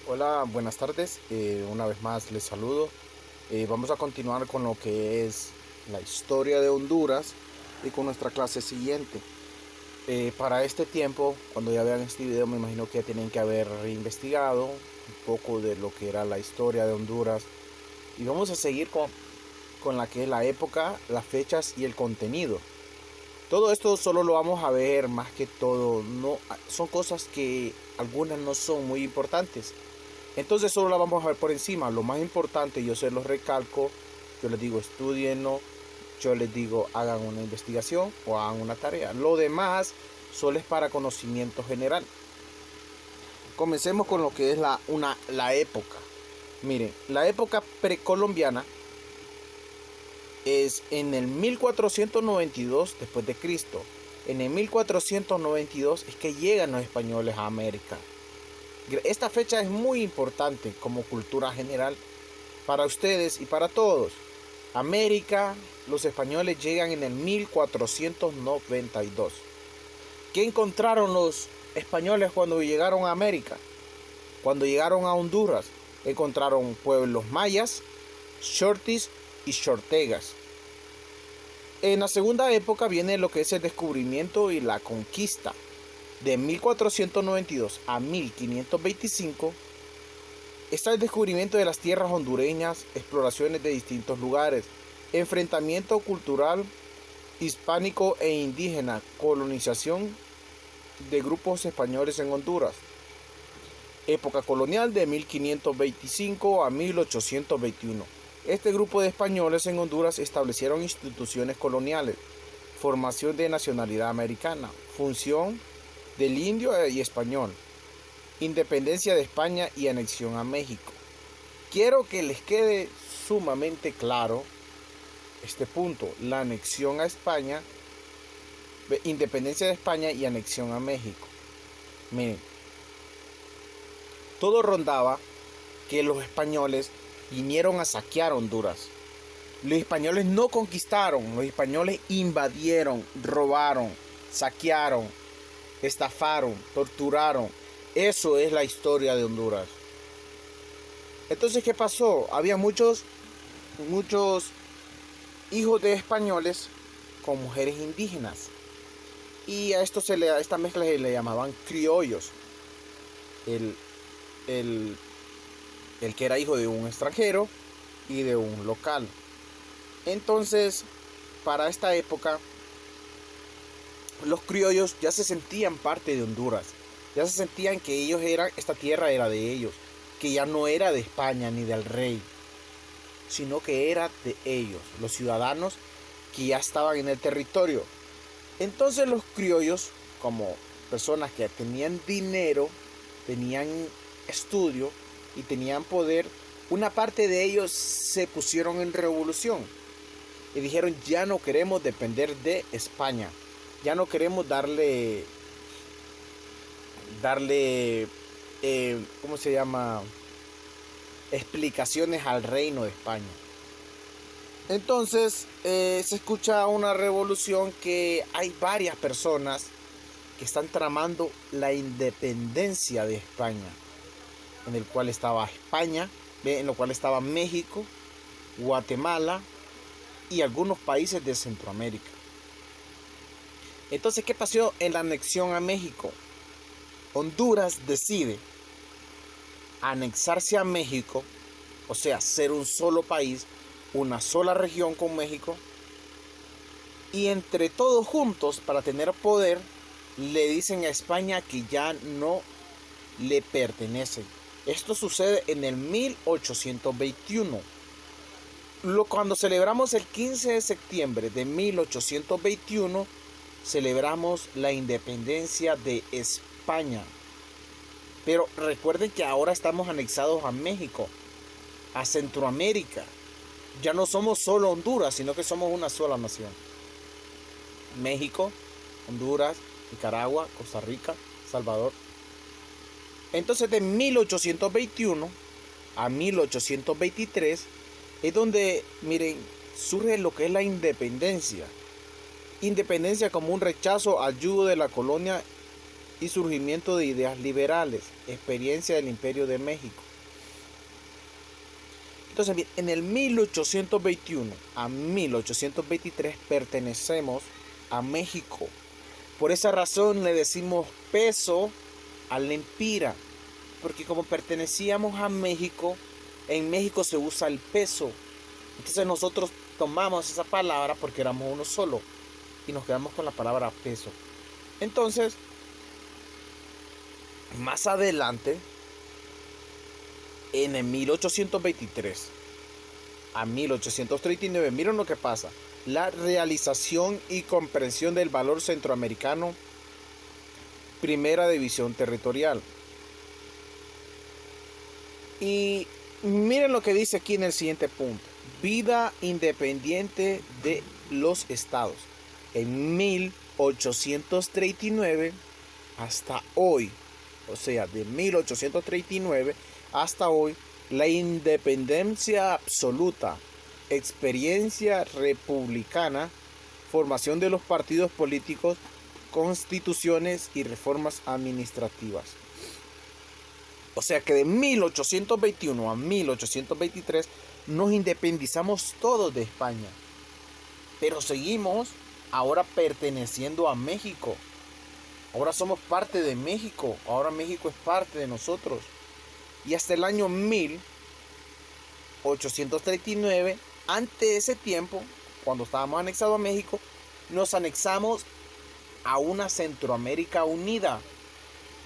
Hola, buenas tardes. Una vez más les saludo. Vamos a continuar con lo que es la historia de Honduras y con nuestra clase siguiente. Para este tiempo, cuando ya vean este video, me imagino que ya tienen que haber investigado un poco de lo que era la historia de Honduras. Y vamos a seguir con la que es la época, las fechas y el contenido. Todo esto solo lo vamos a ver más que todo. No, son cosas que algunas no son muy importantes. Entonces solo la vamos a ver por encima. Lo más importante yo se los recalco. Yo les digo estudienlo. Yo les digo hagan una investigación o hagan una tarea. Lo demás solo es para conocimiento general. Comencemos con lo que es la época. Miren, la época precolombiana es en el 1492 después de Cristo. En el 1492 es que llegan los españoles a América. Esta fecha es muy importante como cultura general para ustedes y para todos. América, los españoles llegan en el 1492. ¿Qué encontraron los españoles cuando llegaron a América? Cuando llegaron a Honduras, encontraron pueblos mayas, shortis y shortegas. En la segunda época viene lo que es el descubrimiento y la conquista. De 1492 a 1525 está el descubrimiento de las tierras hondureñas, exploraciones de distintos lugares, enfrentamiento cultural hispánico e indígena, colonización de grupos españoles en Honduras. Época colonial de 1525 a 1821. Este grupo de españoles en Honduras establecieron instituciones coloniales, formación de nacionalidad americana, función del indio y español, independencia de España y anexión a México. Quiero que les quede sumamente claro este punto, la anexión a España, independencia de España y anexión a México. Miren, todo rondaba que los españoles vinieron a saquear Honduras. Los españoles no conquistaron, los españoles invadieron, robaron, saquearon, estafaron, torturaron. Eso es la historia de Honduras. Entonces, ¿qué pasó? Había muchos hijos de españoles con mujeres indígenas. Y a esta mezcla se le llamaban criollos. El, el que era hijo de un extranjero y de un local. Entonces, para esta época, los criollos ya se sentían parte de Honduras. Ya se sentían que esta tierra era de ellos, que ya no era de España ni del rey, sino que era de ellos, los ciudadanos que ya estaban en el territorio. Entonces los criollos, como personas que tenían dinero, tenían estudio y tenían poder, una parte de ellos se pusieron en revolución y dijeron: ya no queremos depender de España, ya no queremos darle ¿cómo se llama? Explicaciones al reino de España. Entonces se escucha una revolución que hay varias personas que están tramando la independencia de España, en el cual estaba España, en lo cual estaba México, Guatemala y algunos países de Centroamérica. Entonces, ¿qué pasó en la anexión a México? Honduras decide anexarse a México, o sea, ser un solo país, una sola región con México, y entre todos juntos, para tener poder, le dicen a España que ya no le pertenecen. Esto sucede en el 1821. Cuando celebramos el 15 de septiembre de 1821, celebramos la independencia de España. Pero recuerden que ahora estamos anexados a México, a Centroamérica. Ya no somos solo Honduras, sino que somos una sola nación. México, Honduras, Nicaragua, Costa Rica, Salvador. Entonces, de 1821 a 1823 es donde, miren, surge lo que es la independencia. Independencia como un rechazo al yugo de la colonia y surgimiento de ideas liberales, experiencia del Imperio de México. Entonces, bien, en el 1821 a 1823 pertenecemos a México. Por esa razón le decimos peso al empira, porque como pertenecíamos a México, en México se usa el peso. Entonces nosotros tomamos esa palabra porque éramos uno solo y nos quedamos con la palabra peso. Entonces, más adelante, en el 1823 a 1839, miren lo que pasa. La realización y comprensión del valor centroamericano, primera división territorial. Y miren lo que dice aquí en el siguiente punto. Vida independiente de los estados. En 1839 hasta hoy, o sea, de 1839 hasta hoy, la independencia absoluta, experiencia republicana, formación de los partidos políticos, constituciones y reformas administrativas. O sea que de 1821 a 1823 nos independizamos todos de España. Pero seguimos ahora perteneciendo a México. Ahora somos parte de México. Ahora México es parte de nosotros. Y hasta el año 1839, antes de ese tiempo, cuando estábamos anexados a México, nos anexamos a una Centroamérica unida.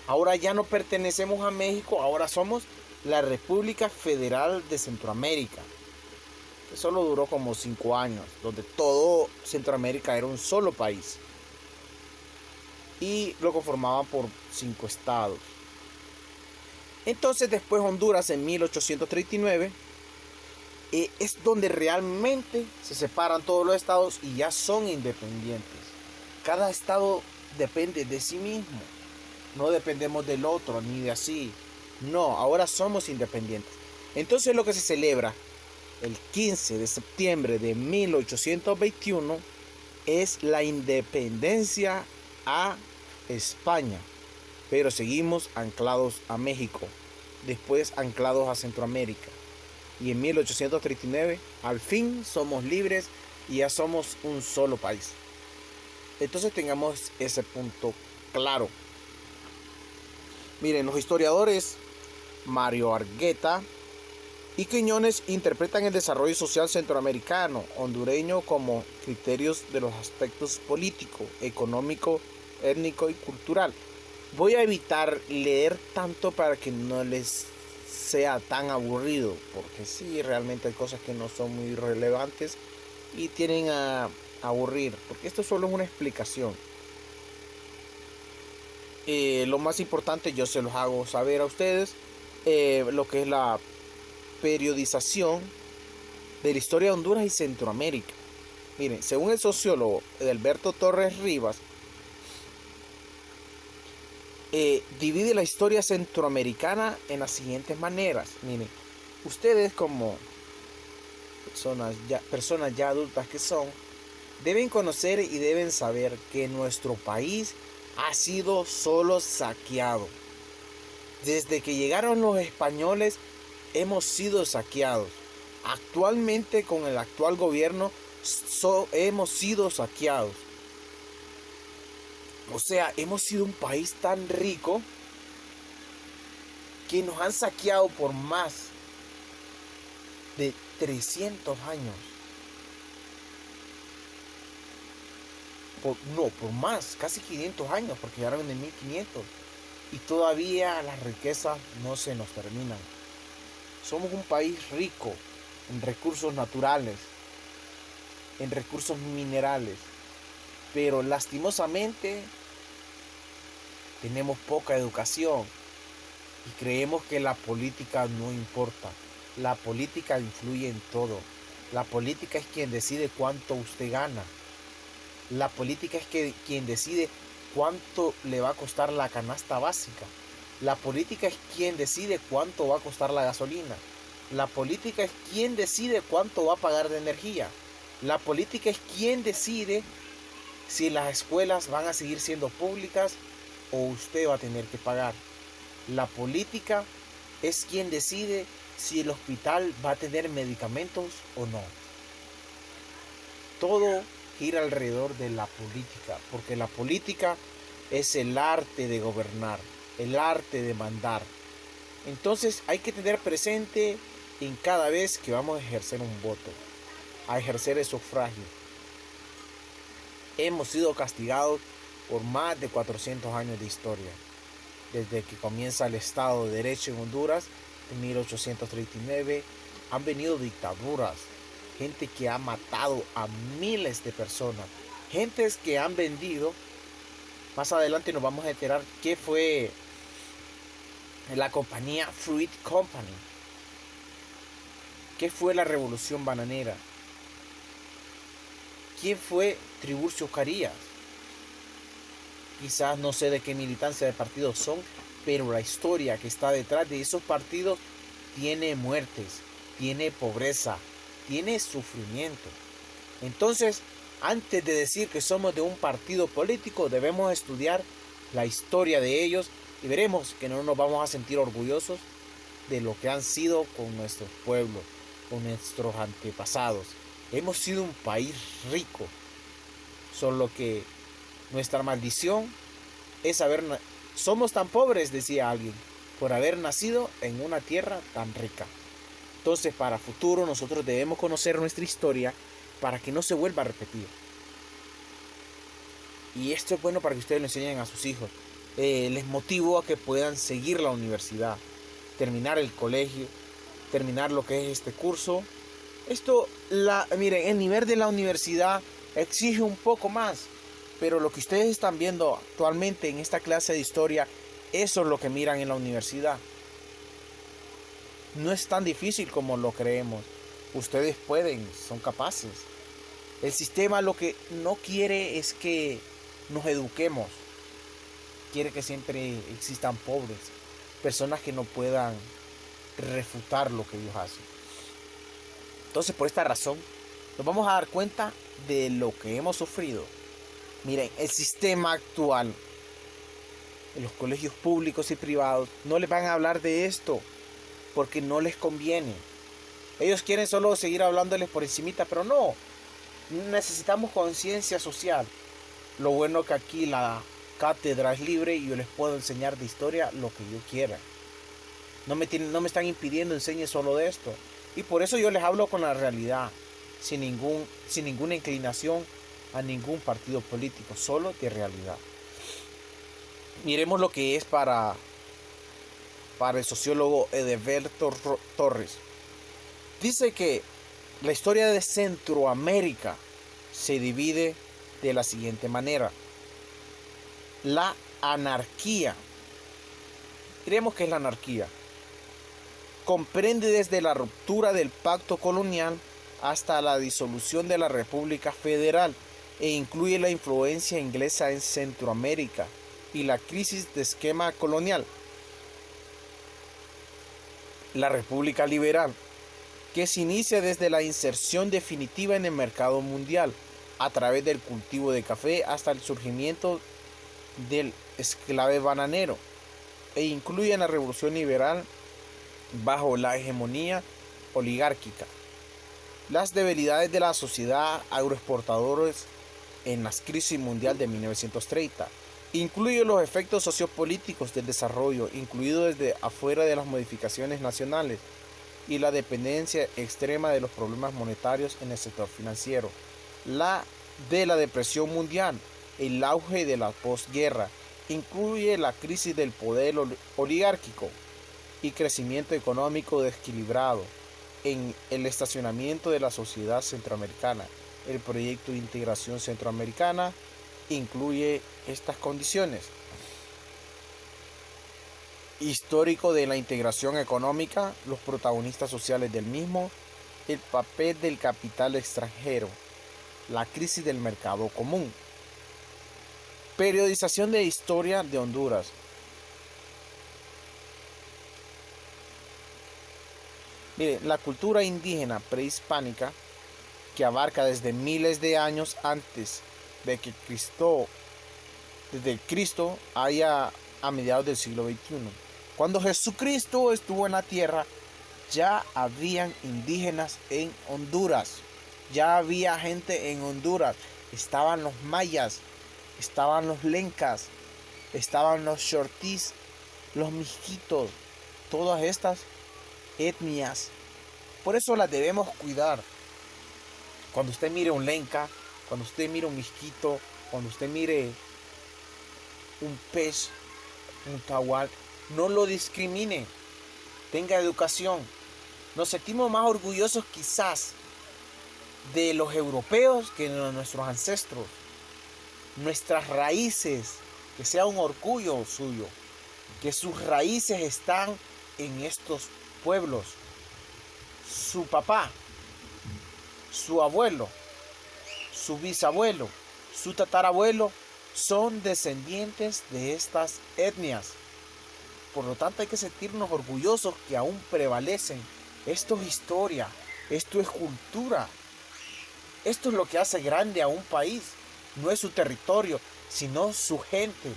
Ahora ya no pertenecemos a México, ahora somos la República Federal de Centroamérica. Que solo duró como 5 años, donde todo Centroamérica era un solo país. Y lo conformaban por 5 estados. Entonces después Honduras en 1839 es donde realmente se separan todos los estados y ya son independientes. Cada estado depende de sí mismo. No dependemos del otro ni de así. No, ahora somos independientes. Entonces lo que se celebra el 15 de septiembre de 1821 es la independencia a España. Pero seguimos anclados a México, después anclados a Centroamérica. Y en 1839 al fin somos libres y ya somos un solo país. Entonces tengamos ese punto claro. Miren, los historiadores Mario Argueta y Quiñones interpretan el desarrollo social centroamericano, hondureño como criterios de los aspectos político, económico, étnico y cultural. Voy a evitar leer tanto para que no les sea tan aburrido, porque sí, realmente hay cosas que no son muy relevantes y tienen a aburrir, porque esto solo es una explicación. Lo más importante yo se los hago saber a ustedes, lo que es la periodización de la historia de Honduras y Centroamérica. Miren, según el sociólogo Edelberto Torres Rivas, divide la historia centroamericana en las siguientes maneras. Miren, ustedes como personas ya adultas que son, deben conocer y deben saber que nuestro país ha sido solo saqueado. Desde que llegaron los españoles hemos sido saqueados. Actualmente con el actual gobierno hemos sido saqueados. O sea, hemos sido un país tan rico que nos han saqueado por más de 300 años. Por más, casi 500 años, porque llegaron en 1500. Y todavía las riquezas no se nos terminan. Somos un país rico en recursos naturales, en recursos minerales, pero lastimosamente tenemos poca educación y creemos que la política no importa. La política influye en todo. La política es quien decide cuánto usted gana. La política es quien decide cuánto le va a costar la canasta básica. La política es quien decide cuánto va a costar la gasolina. La política es quien decide cuánto va a pagar de energía. La política es quien decide si las escuelas van a seguir siendo públicas o usted va a tener que pagar. La política es quien decide si el hospital va a tener medicamentos o no. Todo gira alrededor de la política, porque la política es el arte de gobernar, el arte de mandar. Entonces hay que tener presente en cada vez que vamos a ejercer un voto, a ejercer el sufragio. Hemos sido castigados por más de 400 años de historia, desde que comienza el Estado de Derecho en Honduras en 1839. Han venido dictaduras, gente que ha matado a miles de personas, gentes que han vendido. Más adelante nos vamos a enterar qué fue la compañía Fruit Company, qué fue la revolución bananera, quién fue Tiburcio Carías. Quizás no sé de qué militancia de partidos son, pero la historia que está detrás de esos partidos tiene muertes, tiene pobreza, tiene sufrimiento. Entonces, antes de decir que somos de un partido político, debemos estudiar la historia de ellos y veremos que no nos vamos a sentir orgullosos de lo que han sido con nuestros pueblos, con nuestros antepasados. Hemos sido un país rico, solo que nuestra maldición es somos tan pobres, decía alguien, por haber nacido en una tierra tan rica. Entonces, para futuro nosotros debemos conocer nuestra historia para que no se vuelva a repetir. Y esto es bueno para que ustedes lo enseñen a sus hijos. Les motivo a que puedan seguir la universidad, terminar el colegio, terminar lo que es este curso. Miren, el nivel de la universidad exige un poco más, pero lo que ustedes están viendo actualmente en esta clase de historia, eso es lo que miran en la universidad. No es tan difícil como lo creemos. Ustedes pueden, son capaces. El sistema lo que no quiere es que nos eduquemos. Quiere que siempre existan pobres, personas que no puedan refutar lo que ellos hacen. Entonces, por esta razón, nos vamos a dar cuenta de lo que hemos sufrido. Miren, el sistema actual, en los colegios públicos y privados, no les van a hablar de esto porque no les conviene. Ellos quieren solo seguir hablándoles por encimita, pero no. Necesitamos conciencia social. Lo bueno que aquí la cátedra es libre y yo les puedo enseñar de historia lo que yo quiera. No me están impidiendo enseñe solo de esto. Y por eso yo les hablo con la realidad, sin ninguna inclinación a ningún partido político, solo de realidad. Miremos lo que es para el sociólogo Edeberto Torres. Dice que la historia de Centroamérica se divide de la siguiente manera. La anarquía. Creemos que es la anarquía. Comprende desde la ruptura del pacto colonial hasta la disolución de la República Federal e incluye la influencia inglesa en Centroamérica y la crisis de esquema colonial. La República Liberal, que se inicia desde la inserción definitiva en el mercado mundial a través del cultivo de café hasta el surgimiento del esclave bananero e incluye la Revolución Liberal bajo la hegemonía oligárquica. Las debilidades de la sociedad agroexportadora en la crisis mundial de 1930. Incluye los efectos sociopolíticos del desarrollo, incluido desde afuera de las modificaciones nacionales y la dependencia extrema de los problemas monetarios en el sector financiero. La depresión mundial, el auge de la posguerra, incluye la crisis del poder oligárquico y crecimiento económico desequilibrado en el estacionamiento de la sociedad centroamericana. El proyecto de integración centroamericana incluye estas condiciones. Histórico de la integración económica, los protagonistas sociales del mismo, el papel del capital extranjero, la crisis del mercado común. Periodización de historia de Honduras. Mire, la cultura indígena prehispánica, que abarca desde miles de años antes de que Cristo desde Cristo allá a mediados del siglo XXI. Cuando Jesucristo estuvo en la tierra, ya habían indígenas en Honduras. Ya había gente en Honduras. Estaban los mayas, estaban los lencas, estaban los shortís, los miskitos, todas estas etnias. Por eso las debemos cuidar. Cuando usted mire un lenca, cuando usted mire un miskito, cuando usted mire un pez, un cagual, no lo discrimine. Tenga educación. Nos sentimos más orgullosos quizás de los europeos que de nuestros ancestros. Nuestras raíces, que sea un orgullo suyo, que sus raíces están en estos pueblos. Su papá, su abuelo, su bisabuelo, su tatarabuelo son descendientes de estas etnias. Por lo tanto, hay que sentirnos orgullosos que aún prevalecen. Esto es historia, esto es cultura. Esto es lo que hace grande a un país. No es su territorio, sino su gente.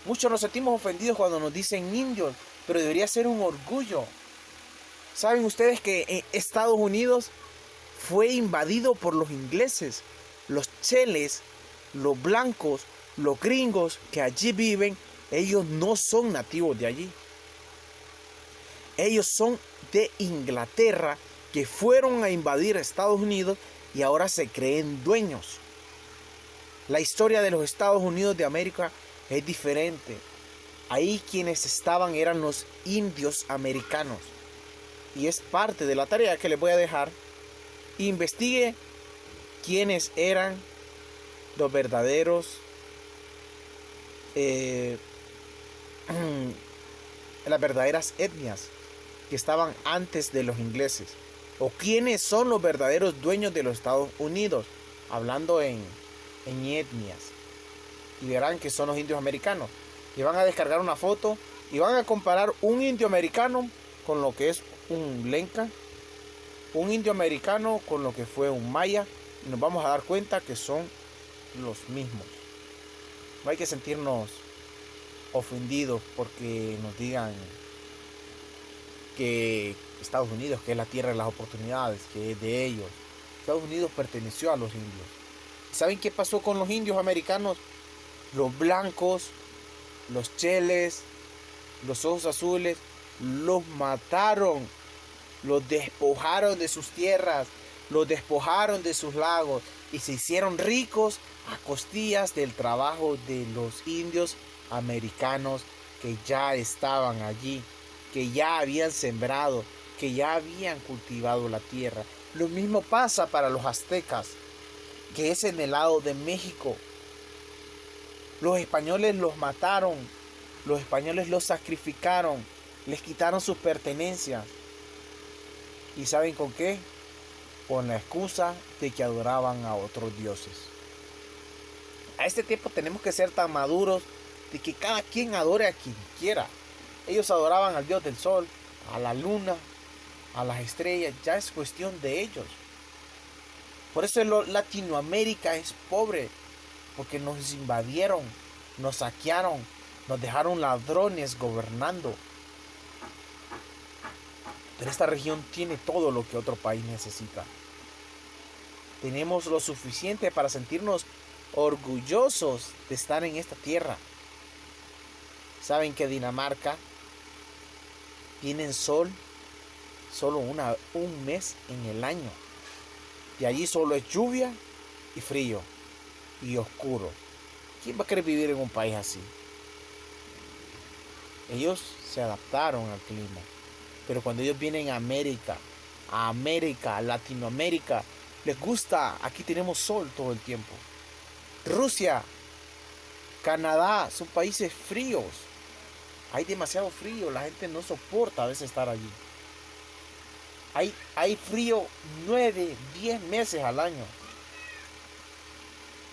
Muchos nos sentimos ofendidos cuando nos dicen indios, pero debería ser un orgullo. ¿Saben ustedes que Estados Unidos fue invadido por los ingleses? Los cheles, los blancos, los gringos que allí viven, ellos no son nativos de allí. Ellos son de Inglaterra, que fueron a invadir Estados Unidos y ahora se creen dueños. La historia de los Estados Unidos de América es diferente. Ahí quienes estaban eran los indios americanos. Y es parte de la tarea que les voy a dejar. Investigue quiénes eran los verdaderos las verdaderas etnias que estaban antes de los ingleses, o quiénes son los verdaderos dueños de los Estados Unidos, hablando en etnias, y verán que son los indios americanos. Y van a descargar una foto y van a comparar un indio americano con lo que es un lenca, un indio americano con lo que fue un maya, y nos vamos a dar cuenta que son los mismos. No hay que sentirnos ofendidos porque nos digan que Estados Unidos, que es la tierra de las oportunidades, que es de ellos. Estados Unidos perteneció a los indios. ¿Saben qué pasó con los indios americanos? Los blancos, los cheles, los ojos azules, los mataron, los despojaron de sus tierras, los despojaron de sus lagos y se hicieron ricos a costillas del trabajo de los indios americanos que ya estaban allí, que ya habían sembrado, que ya habían cultivado la tierra. Lo mismo pasa para los aztecas, que es en el lado de México. Los españoles los mataron, los españoles los sacrificaron, les quitaron sus pertenencias. ¿Y saben con qué? Con la excusa de que adoraban a otros dioses. A este tiempo tenemos que ser tan maduros de que cada quien adore a quien quiera. Ellos adoraban al dios del sol, a la luna, a las estrellas. Ya es cuestión de ellos. Por eso Latinoamérica es pobre, porque nos invadieron, nos saquearon, nos dejaron ladrones gobernando. Pero esta región tiene todo lo que otro país necesita. Tenemos lo suficiente para sentirnos orgullosos de estar en esta tierra. ¿Saben que Dinamarca tienen sol solo un mes en el año? Y allí solo es lluvia y frío y oscuro. ¿Quién va a querer vivir en un país así? Ellos se adaptaron al clima. Pero cuando ellos vienen a América, a Latinoamérica, les gusta. Aquí tenemos sol todo el tiempo. Rusia, Canadá, son países fríos. Hay demasiado frío, la gente no soporta a veces estar allí. Hay frío 9, 10 meses al año.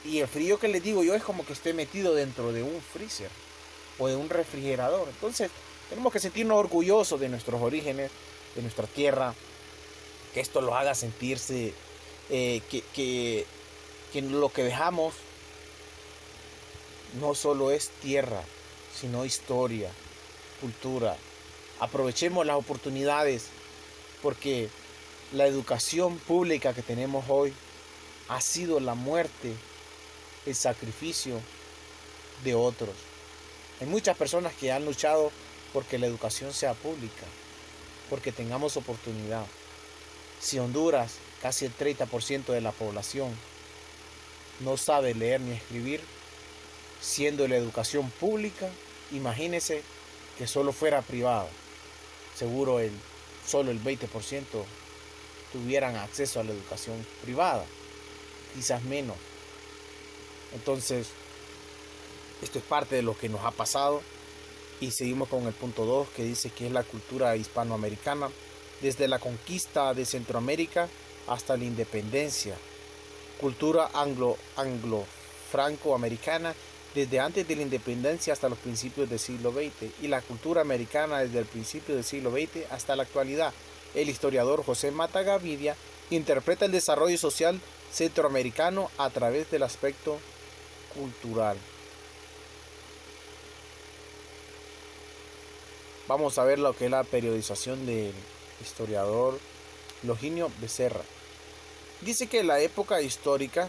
Y el frío que les digo yo es como que esté metido dentro de un freezer o de un refrigerador. Entonces, tenemos que sentirnos orgullosos de nuestros orígenes, de nuestra tierra. Que esto los haga sentirse, que que lo que dejamos no solo es tierra, sino historia, cultura. Aprovechemos las oportunidades porque la educación pública que tenemos hoy ha sido la muerte, el sacrificio de otros. Hay muchas personas que han luchado porque la educación sea pública, porque tengamos oportunidad. Si Honduras, casi el 30% de la población, no sabe leer ni escribir, siendo la educación pública, imagínese que solo fuera privada. Seguro solo el 20% tuvieran acceso a la educación privada, quizás menos. Entonces, esto es parte de lo que nos ha pasado y seguimos con el punto 2 que dice que es la cultura hispanoamericana desde la conquista de Centroamérica hasta la independencia. Cultura anglo-franco-americana desde antes de la independencia hasta los principios del siglo XX y la cultura americana desde el principio del siglo XX hasta la actualidad. El historiador José Mata Gavidia interpreta el desarrollo social centroamericano a través del aspecto cultural. Vamos a ver lo que es la periodización del historiador Loginio Becerra. Dice que la época histórica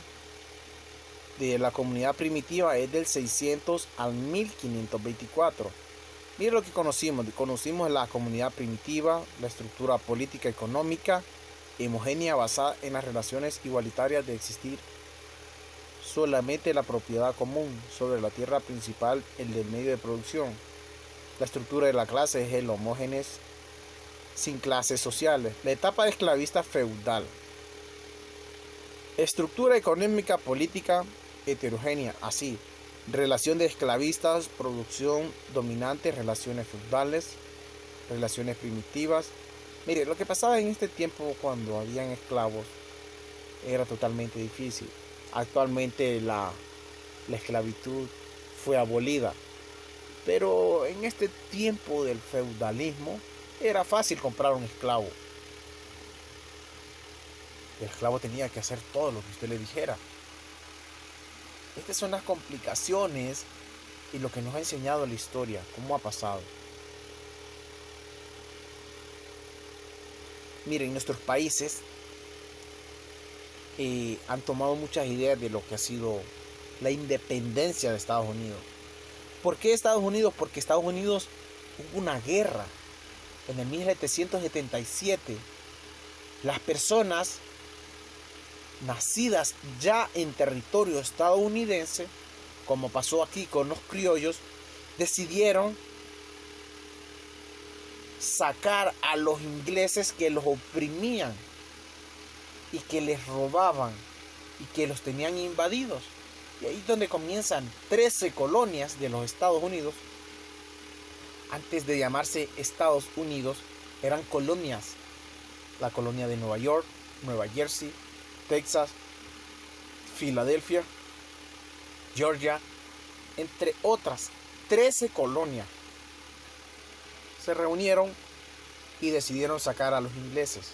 de la comunidad primitiva es del 600 al 1524. Mire lo que conocimos. Conocimos la comunidad primitiva, la estructura política económica homogénea basada en las relaciones igualitarias de existir solamente la propiedad común sobre la tierra principal, el del medio de producción. La estructura de la clase es el homógenes sin clases sociales. La etapa esclavista feudal. Estructura económica política heterogénea, así, relación de esclavistas, producción dominante, relaciones feudales, relaciones primitivas. Mire, lo que pasaba en este tiempo cuando habían esclavos era totalmente difícil. Actualmente la esclavitud fue abolida, pero en este tiempo del feudalismo era fácil comprar un esclavo. El esclavo tenía que hacer todo lo que usted le dijera. Estas son las complicaciones y lo que nos ha enseñado la historia, cómo ha pasado. Miren, nuestros países han tomado muchas ideas de lo que ha sido la independencia de Estados Unidos. ¿Por qué Estados Unidos? Porque Estados Unidos hubo una guerra en el 1777. Las personas nacidas ya en territorio estadounidense, como pasó aquí con los criollos, decidieron sacar a los ingleses que los oprimían y que les robaban y que los tenían invadidos. Y ahí es donde comienzan 13 colonias de los Estados Unidos. Antes de llamarse Estados Unidos, eran colonias. La colonia de Nueva York, Nueva Jersey, Texas, Filadelfia, Georgia, entre otras 13 colonias. Se reunieron y decidieron sacar a los ingleses.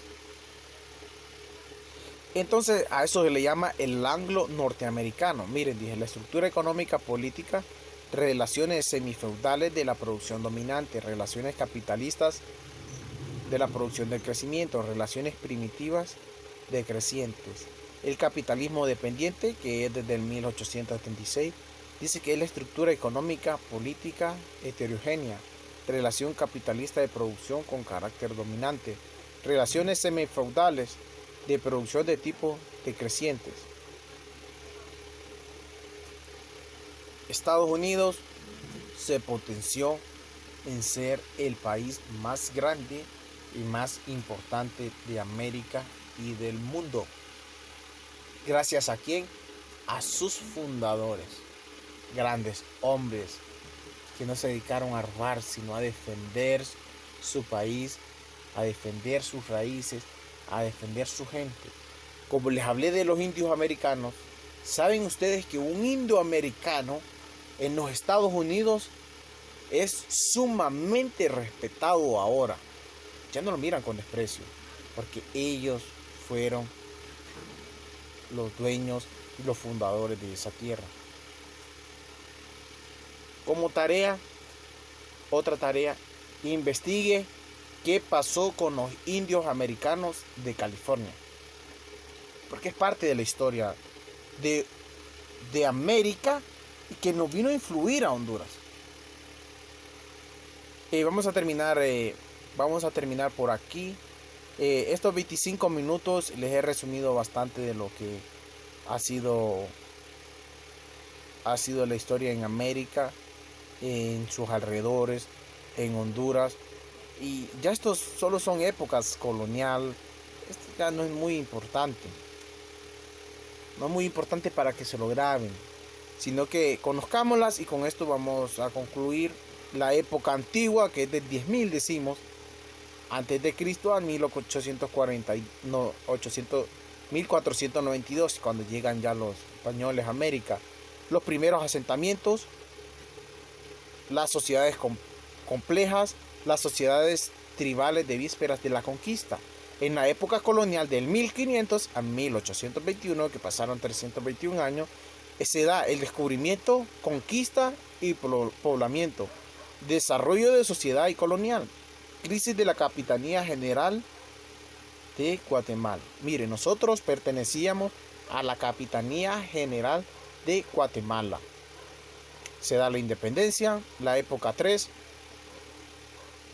Entonces a eso se le llama el anglo norteamericano. Miren, dije, la estructura económica política, relaciones semifeudales de la producción dominante, relaciones capitalistas de la producción del crecimiento, relaciones primitivas decrecientes. El capitalismo dependiente, que es desde el 1876, dice que es la estructura económica política heterogénea, relación capitalista de producción con carácter dominante, relaciones semifeudales de producción de tipo decrecientes. Estados Unidos se potenció en ser el país más grande y más importante de América y del mundo. ¿Gracias a quién? A sus fundadores, grandes hombres que no se dedicaron a robar, sino a defender su país, a defender sus raíces, a defender su gente. Como les hablé de los indios americanos, ¿saben ustedes que un indio americano en los Estados Unidos es sumamente respetado ahora? Ya no lo miran con desprecio, porque ellos fueron los dueños y los fundadores de esa tierra. Como tarea, otra tarea, investigue qué pasó con los indios americanos de California. Porque es parte de la historia de América y que nos vino a influir a Honduras. Vamos a terminar por aquí. Estos 25 minutos les he resumido bastante de lo que ha sido la historia en América, en sus alrededores, en Honduras. Y ya estos solo son épocas colonial. Esto ya no es muy importante. No es muy importante para que se lo graben, sino que conozcámoslas, y con esto vamos a concluir la época antigua, que es del 10.000, decimos, antes de Cristo, a 1492, cuando llegan ya los españoles a América. Los primeros asentamientos, las sociedades complejas, las sociedades tribales de vísperas de la conquista. En la época colonial del 1500 a 1821, que pasaron 321 años, se da el descubrimiento, conquista y poblamiento, desarrollo de sociedad y colonial, crisis de la Capitanía General de Guatemala. Mire, nosotros pertenecíamos a la Capitanía General de Guatemala. Se da la independencia, la época 3,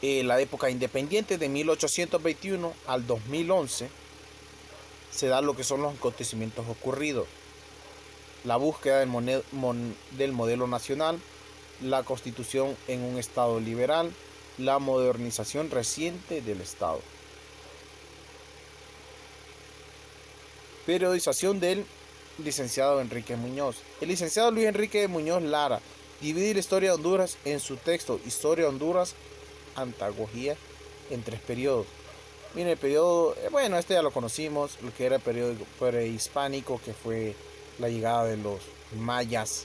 la época independiente de 1821 al 2011, se da lo que son los acontecimientos ocurridos. La búsqueda del modelo nacional, la constitución en un Estado liberal, la modernización reciente del Estado. Periodización del licenciado Enrique Muñoz. El licenciado Luis Enrique Muñoz Lara divide la historia de Honduras en su texto Historia de Honduras, antagogía en 3 periodos. Miren, el periodo, bueno, este ya lo conocimos, lo que era el periodo prehispánico, que fue la llegada de los mayas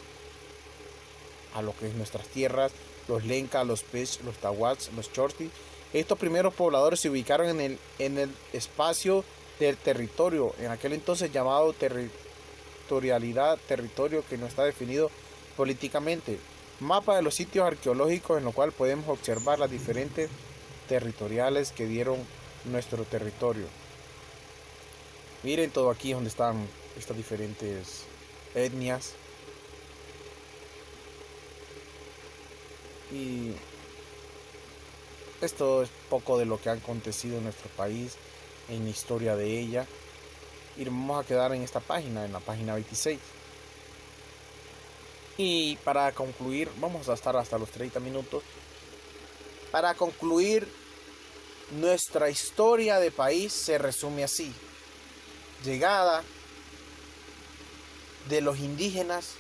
a lo que es nuestras tierras, los lencas, los pech, los tahuats, los chortis. Estos primeros pobladores se ubicaron en el espacio del territorio, en aquel entonces llamado territorialidad, territorio que no está definido políticamente. Mapa de los sitios arqueológicos en lo cual podemos observar las diferentes territoriales que dieron nuestro territorio. Miren todo aquí donde están estas diferentes etnias. Y esto es poco de lo que ha acontecido en nuestro país, en la historia de ella. Y vamos a quedar en esta página, en la página 26. Y para concluir, vamos a estar hasta los 30 minutos. Para concluir, nuestra historia de país se resume así: llegada de los indígenas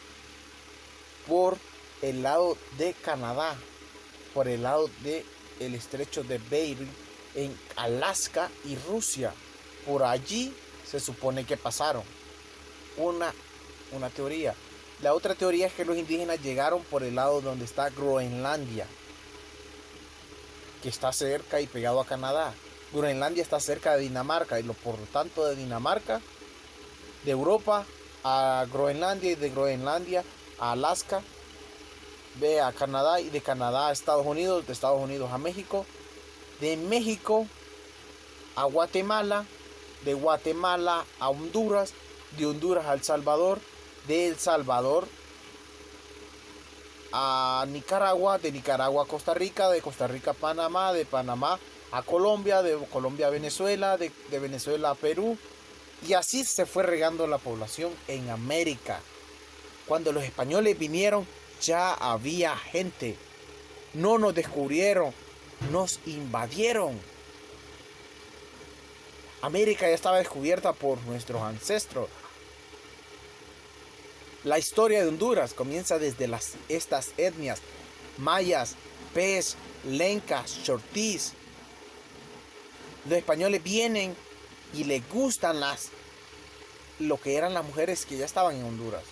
por el lado de Canadá, por el lado del estrecho de Bering, en Alaska y Rusia. Por allí se supone que pasaron. Una teoría. La otra teoría es que los indígenas llegaron por el lado donde está Groenlandia, que está cerca y pegado a Canadá. Groenlandia está cerca de Dinamarca, y por lo tanto de Dinamarca, de Europa a Groenlandia, y de Groenlandia a Alaska, ve a Canadá, y de Canadá a Estados Unidos, de Estados Unidos a México, de México a Guatemala, de Guatemala a Honduras, de Honduras a El Salvador, de El Salvador a Nicaragua, de Nicaragua a Costa Rica, de Costa Rica a Panamá, de Panamá a Colombia, de Colombia a Venezuela, de Venezuela a Perú, y así se fue regando la población en América. Cuando los españoles vinieron, ya había gente. No nos descubrieron, nos invadieron. América ya estaba descubierta por nuestros ancestros. La historia de Honduras comienza desde estas etnias: mayas, pez, lencas, chortís. Los españoles vienen y les gustan lo que eran las mujeres que ya estaban en Honduras,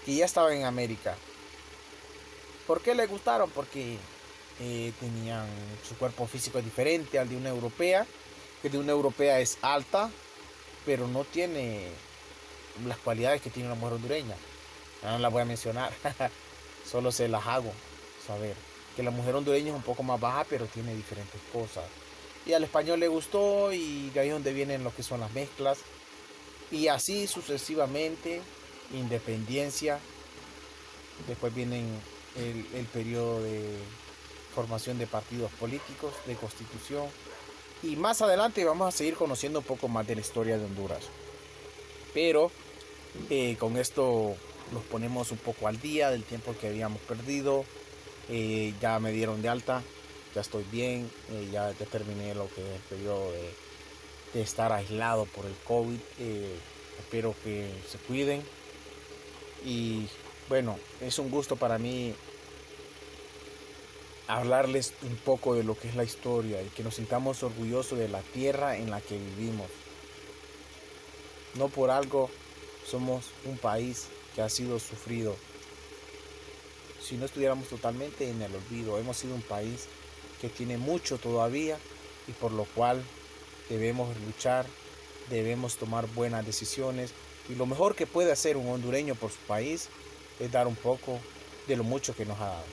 que ya estaban en América. ¿Por qué les gustaron? Porque tenían su cuerpo físico diferente al de una europea, que de una europea es alta, pero no tiene las cualidades que tiene una mujer hondureña. No las voy a mencionar, solo se las hago saber. Que la mujer hondureña es un poco más baja, pero tiene diferentes cosas. Y al español le gustó y de ahí es donde vienen lo que son las mezclas. Y así sucesivamente, independencia. Después vienen el periodo de formación de partidos políticos, de constitución. Y más adelante vamos a seguir conociendo un poco más de la historia de Honduras. Pero con esto nos ponemos un poco al día del tiempo que habíamos perdido. Ya me dieron de alta, ya estoy bien, ya terminé lo que es el periodo de estar aislado por el COVID. Espero que se cuiden. Y bueno, es un gusto para mí hablarles un poco de lo que es la historia y que nos sintamos orgullosos de la tierra en la que vivimos. No por algo somos un país que ha sido sufrido. Si no estuviéramos totalmente en el olvido, hemos sido un país que tiene mucho todavía y por lo cual debemos luchar, debemos tomar buenas decisiones y lo mejor que puede hacer un hondureño por su país es dar un poco de lo mucho que nos ha dado.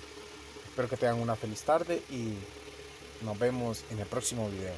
Espero que tengan una feliz tarde y nos vemos en el próximo video.